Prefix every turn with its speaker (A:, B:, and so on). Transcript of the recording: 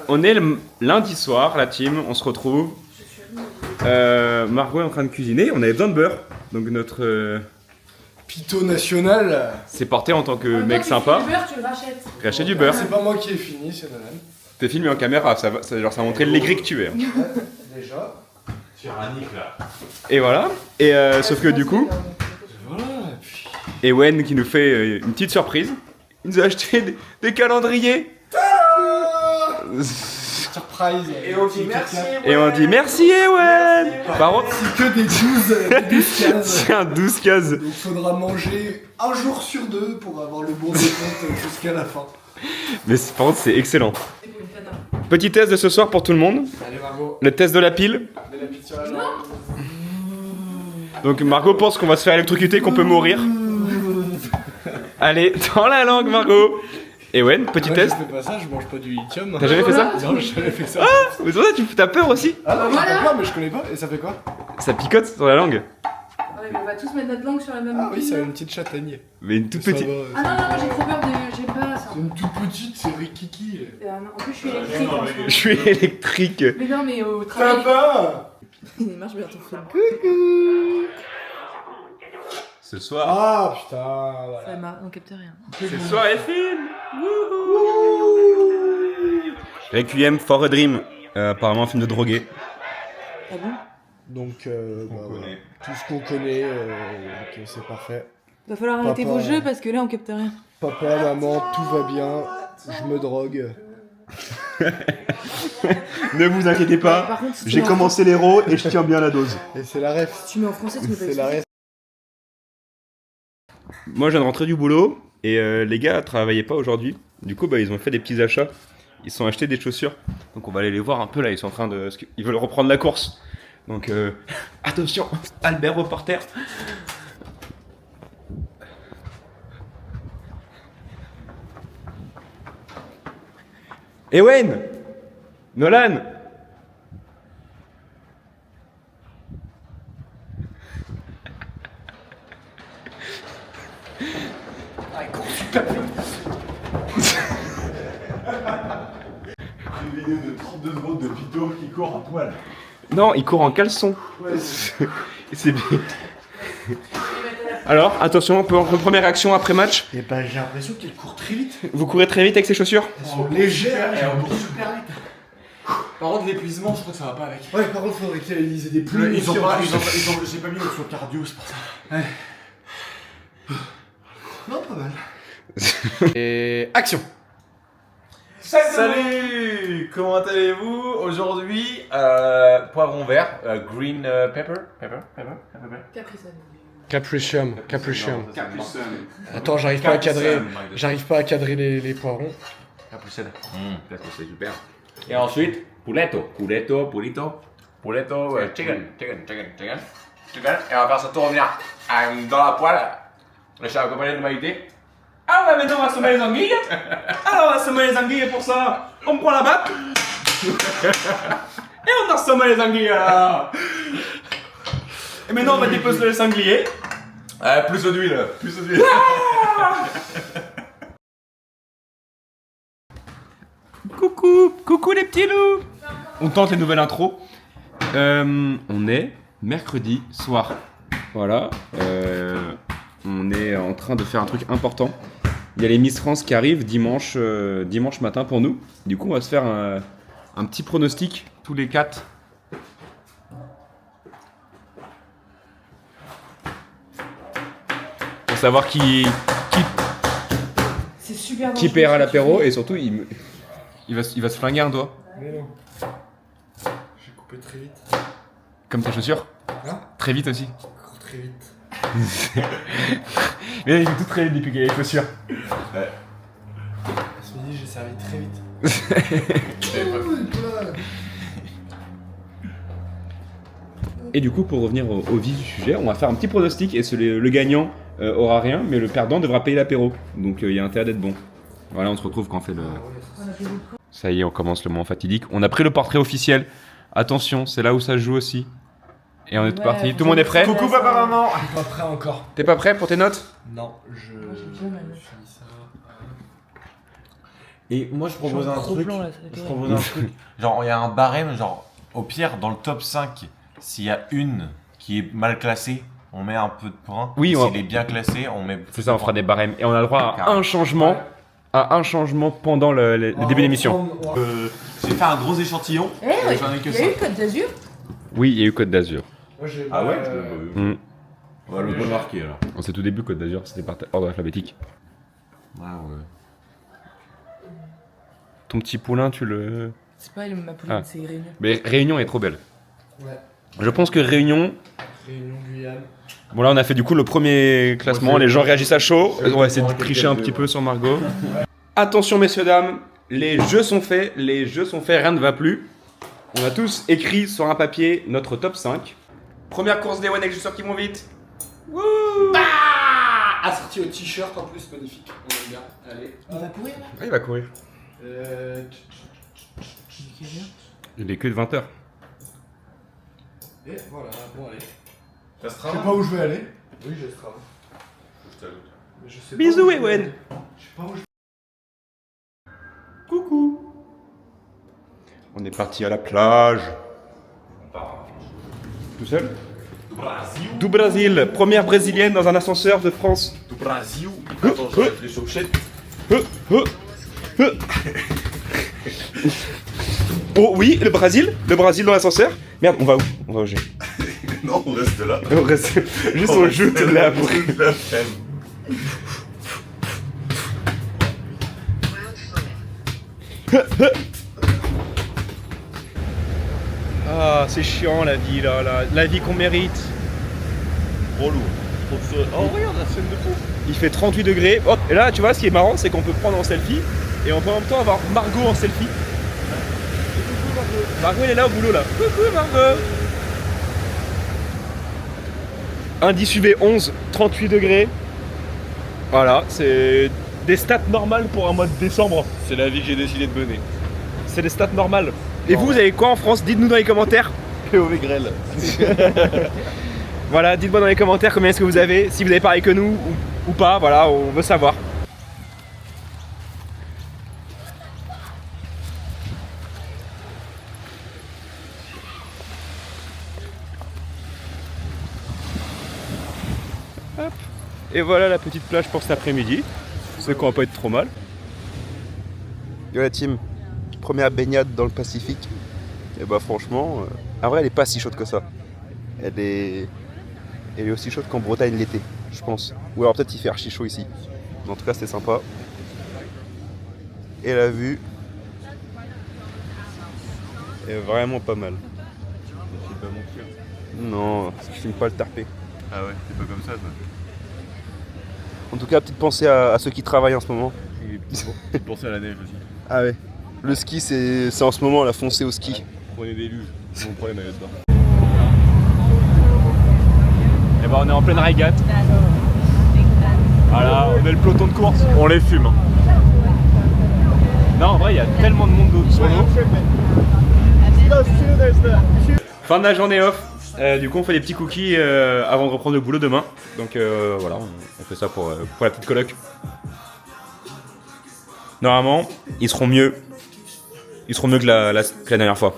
A: on est le lundi soir, la team, on se retrouve. Margot est en train de cuisiner, on avait besoin de beurre. Donc notre
B: Pito national.
A: s'est porté en tant que mec sympa.
C: Du beurre, tu le rachètes.
A: Racheter du beurre.
B: C'est pas moi qui ai fini, c'est Nolan.
A: T'es filmé en caméra, ça a montré l'aigri que tu es. Hein.
B: Déjà.
D: Tyrannique là.
A: Et voilà. Et sauf que du coup,
B: Voilà, et puis...
A: Ewen qui nous fait une petite surprise. Il nous a acheté des calendriers.
B: Surprise.
D: Et on dit merci.
A: Et on dit merci Ewen. Par contre,
B: C'est que des 12 cases.
A: c'est un 12 cases.
B: Donc faudra manger un jour sur deux pour avoir le bon décompte jusqu'à la fin.
A: Mais par contre, c'est excellent.
C: C'est pour une cata.
A: Petit test de ce soir pour tout le monde.
B: Allez Margot,
A: Le test de la pile.
B: mets la pile sur la jambe.
A: Donc Margot pense qu'on va se faire électrocuter, qu'on peut mourir. Allez, dans la langue Margot. Ewen, petit
B: Moi,
A: test.
B: je fais pas ça, je mange pas du lithium.
A: T'as jamais fait ça?
B: Non, j'ai jamais fait ça.
A: Mais toi, t'as peur aussi?
B: Ah non, j'ai
C: Voilà.
B: pas peur, mais je connais pas. Et ça fait quoi?
A: Ça picote sur la langue.
C: Ouais, mais on va tous mettre notre langue sur la même.
B: Ah oui,
C: pile,
B: c'est
C: là.
B: une petite châtaigne.
A: Mais une toute
B: Ça
A: petite.
B: va,
C: Ah non, non, non, j'ai trop peur de. J'ai pas ça.
B: C'est une toute petite, c'est Rikiki.
C: Non, en plus, je suis électrique en ce moment.
A: Je suis électrique.
C: Mais non, mais au travail.
B: Sympa.
C: Il marche bien ton film.
A: Ce soir.
B: Ah putain, voilà.
C: Ça marche, on capte rien.
A: Ce soir est film. Requiem for a Dream. Apparemment un film de drogué.
C: Ah bon?
B: Donc, bah,
A: connaît.
B: voilà. Tout ce qu'on connaît, donc c'est parfait.
C: Va falloir arrêter
B: Papa.
C: vos jeux parce que là, on capte rien.
B: Papa, maman, tout va bien. Je me drogue.
A: Ne vous inquiétez pas.
C: Par contre, si tu
A: J'ai
C: mets en
A: commencé l'héros et je tiens bien la dose.
B: Et c'est la ref.
C: Si tu mets en français, tu mets pas
B: C'est la ref.
A: Moi, je viens de rentrer du boulot et les gars travaillaient pas aujourd'hui. Du coup, bah, ils ont fait des petits achats. Ils se sont achetés des chaussures. Donc, on va aller les voir un peu là. Ils sont en train de. Ils veulent reprendre la course. Donc, attention, Albert reporter. Ewen! Nolan!
D: Une vidéo de 32 secondes de Pito qui court à poil.
A: Non, il court en caleçon. C'est bien. Alors, attention, première réaction après match.
B: Et bah, j'ai l'impression qu'elle court très vite.
A: Vous courez très vite avec ces chaussures?
B: Elles sont légères.
D: Et on court super vite. Par contre, l'épuisement, je crois que ça va pas avec.
B: Ouais, par contre, faudrait qu'ils aient des plumes.
D: Ils ont pas, j'ai pas mis l'option cardio, c'est pour ça.
B: Non, pas mal.
D: Et action. Salut. Comment allez-vous? Aujourd'hui, poivron vert, green pepper.
C: Capriccium.
B: Capricium.
D: Capucin.
B: Attends, j'arrive pas à cadrer les poivrons.
D: Capucin. C'est super. Et ensuite, pouletto, chicken. Et on va faire ça tourner dans la poêle. Je suis accompagné de Maïté.
A: Ah ouais, maintenant on va semer les anguilles. Alors on va semer les anguilles pour ça, on prend la batte. Et on assomme les anguilles là. Et maintenant on va dépecer les sangliers.
D: Plus d'huile.
A: Coucou les petits loups. On tente les nouvelles intros. On est mercredi soir. Voilà. On est en train de faire un truc important. Il y a les Miss France qui arrivent dimanche matin pour nous. Du coup, on va se faire un petit pronostic tous les 4. Pour savoir qui
C: C'est super
A: paiera
C: dangereux, ce que
A: l'apéro
C: tu fais.
A: et surtout il va se flinguer un doigt.
B: Mais non. J'ai coupé très vite.
A: Comme tes chaussures.
B: Hein?
A: Très vite aussi.
B: Encore très vite.
A: Mais il est tout très vite depuis qu'il a les chaussures.
B: Ce midi, j'ai servi très vite.
A: Et du coup, pour revenir au vif du sujet, on va faire un petit pronostic et le gagnant aura rien, mais le perdant devra payer l'apéro. Donc il y a intérêt d'être bon. Voilà, on se retrouve quand on fait le... Ça y est, on commence le moment fatidique. On a pris le portrait officiel. Attention, c'est là où ça se joue aussi. Et on est
C: Ouais,
A: parti.
C: vous
A: Tout le monde est prêt?
C: avez-
D: Coucou papa, maman.
B: Je suis pas prêt encore.
A: T'es pas prêt pour tes notes?
B: Non, je
C: j'ai déjà ma note.
B: finis ça.
E: Et moi je propose un
C: Trop
E: truc.
C: blanc, là, ça
E: Je
C: fait
E: propose un truc. Genre il y a un barème, genre au pire dans le top 5, s'il y a une qui est mal classée, on met un peu de points.
A: Oui,
E: Et
A: on-
E: s'il est bien classé, on met.
A: C'est ça, on fera des barèmes. Et on a le droit à
E: Carrément.
A: un changement. À un changement pendant le début d'émission.
E: J'ai fait un gros échantillon.
C: Eh,
E: et j'en ai que
C: il y
E: ça.
C: a eu Côte d'Azur.
A: Oui, il y a eu Côte d'Azur.
B: Moi, j'ai
E: Ah
B: pas,
E: ouais
A: Mm.
E: On va le remarquer alors.
A: C'est tout début Côte d'Azur, c'était par ordre alphabétique.
E: Ouais, ouais.
A: Ton petit poulain, tu le.
C: C'est pas ma pouline,
A: Ah.
C: c'est Réunion.
A: Mais Réunion est trop belle.
B: Ouais.
A: Je pense que Réunion.
B: Réunion Guyane.
A: Bon, là, on a fait du coup le premier classement. Les gens réagissent à chaud. On va essayer de tricher un petit peu sur Margot. Attention, messieurs, dames. Les jeux sont faits. Les jeux sont faits. Rien ne va plus. On a tous écrit sur un papier notre top 5. Première course des One avec joueurs qui vont vite. Wouh!
B: Assorti au t-shirt en plus, magnifique. On aime bien. Allez.
C: Il va courir là
A: Ah, il va courir. Il est que de 20h.
B: Et voilà, bon allez.
E: Ça se
B: Je sais pas où je vais aller. Oui, j'ai ce travail. Mais je sais pas
A: Bisous,
B: où je vais
A: Ewen.
B: aller. Je sais pas où je
A: Coucou. On est parti à la plage. Tout seul? Du Brésil. Première brésilienne dans un ascenseur de France.
E: Du Brasil. Attends, j'enlève les chaussettes.
A: Oh oui, le Brésil dans l'ascenseur. Merde, on va où? On va au G.
E: Non, on reste là.
A: On reste juste on joue toute la après. Ah, c'est chiant la vie là, la vie qu'on mérite.
E: Trop lourd. Oh, regarde la scène de fou.
A: Il fait 38 degrés. Oh, et là, tu vois, ce qui est marrant, c'est qu'on peut prendre en selfie et on peut en même temps avoir Margot en selfie. Margot, elle est là au boulot là. Coucou Margot. Indice UV 11, 38 degrés. Voilà, c'est des stats normales pour un mois de décembre.
E: C'est la vie que j'ai décidé de mener.
A: C'est des stats normales. Et vous avez quoi en France? Dites-nous dans les commentaires.
E: POV grêle.
A: Voilà, dites-moi dans les commentaires combien est-ce que vous avez, si vous avez pareil que nous ou pas, voilà, on veut savoir. Hop. Et voilà la petite plage pour cet après-midi. C'est qu'on va pas être trop mal. Yo la team, première baignade dans le Pacifique. Et bah franchement, en vrai elle est pas si chaude que ça. Elle est aussi chaude qu'en Bretagne l'été, je pense. Ou alors peut-être il fait archi chaud ici. Mais en tout cas c'était sympa. Et la vue est vraiment pas mal.
E: C'est pas mon cul.
A: Non, je filme pas le tarpé.
E: Ah ouais, c'est pas comme ça, toi.
A: En tout cas, petite pensée à ceux qui travaillent en ce moment.
E: Et pensez à la neige aussi.
A: Ah ouais. Le ski c'est en ce moment la foncée au ski.
E: Prenez des luges. Mon problème avec dedans.
A: Et bah on est en pleine régate. Voilà, on est le peloton de course. On les fume. Non, en vrai, il y a tellement de monde sur l'eau. Fin de la journée off. Du coup, on fait des petits cookies avant de reprendre le boulot demain. Donc voilà, on fait ça pour la petite coloc. Normalement, ils seront mieux. Ils seront mieux que la dernière fois.